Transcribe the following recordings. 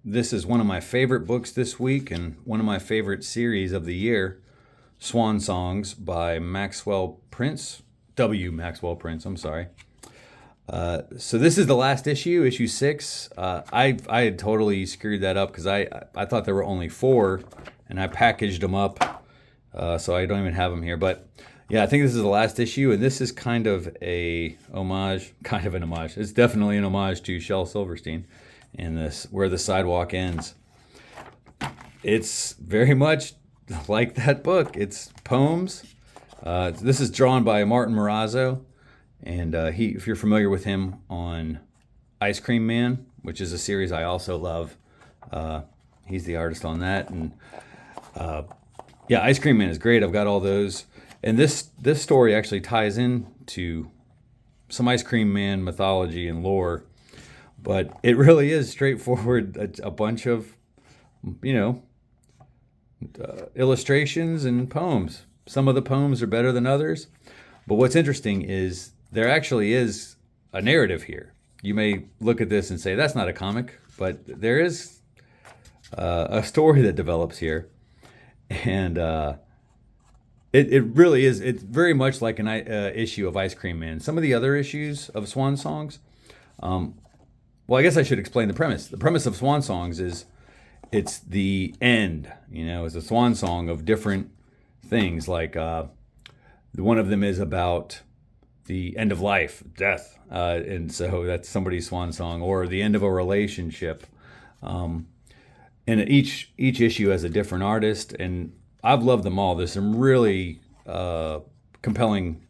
This is one of my favorite books this week and one of my favorite series of the year, Swan Songs by Maxwell Prince. Maxwell Prince, I'm sorry. So this is the last issue, issue 6. I had totally screwed that up because I thought there were only 4, and I packaged them up, so I don't even have them here. But yeah, I think this is the last issue, and this is kind of an homage. It's definitely an homage to Shel Silverstein in this, Where the Sidewalk Ends. It's very much like that book. It's poems. This is drawn by Martin Morazzo. And if you're familiar with him on Ice Cream Man, which is a series I also love, he's the artist on that. And yeah, Ice Cream Man is great. I've got all those. And this story actually ties into some Ice Cream Man mythology and lore, but it really is straightforward. A bunch of, illustrations and poems. Some of the poems are better than others. But what's interesting is there actually is a narrative here. You may look at this and say, that's not a comic, but there is a story that develops here. And it really is. It's very much like an issue of Ice Cream Man. Some of the other issues of Swan Songs, well, I guess I should explain the premise. The premise of Swan Songs is it's the end. It's a swan song of different things. Like one of them is about the end of life, death, and so that's somebody's swan song, or the end of a relationship. And each issue has a different artist, and I've loved them all. There's some really compelling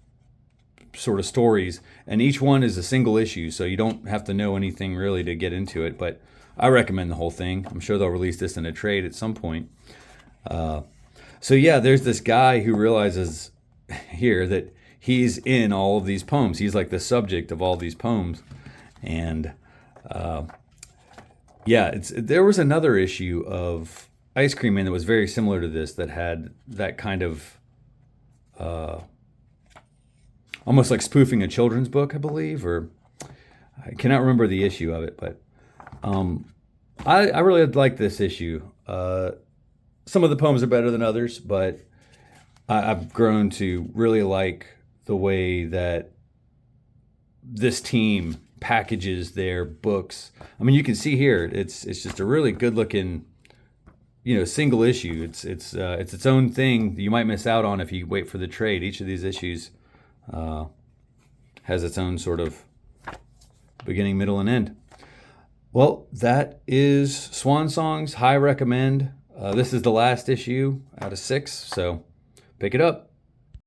sort of stories, and each one is a single issue, so you don't have to know anything really to get into it. But I recommend the whole thing. I'm sure they'll release this in a trade at some point. So yeah, there's this guy who realizes here that he's in all of these poems. He's like the subject of all these poems. And there was another issue of Ice Cream Man that was very similar to this, that had that kind of almost like spoofing a children's book, I believe, or I cannot remember the issue of it, but I really like this issue. Some of the poems are better than others, but I've grown to really like the way that this team packages their books. I mean, you can see here, it's just a really good looking, single issue. It's its own thing that you might miss out on if you wait for the trade. Each of these issues has its own sort of beginning, middle, and end. Well, that is Swan Songs. High recommend. This is the last issue out of 6, so pick it up.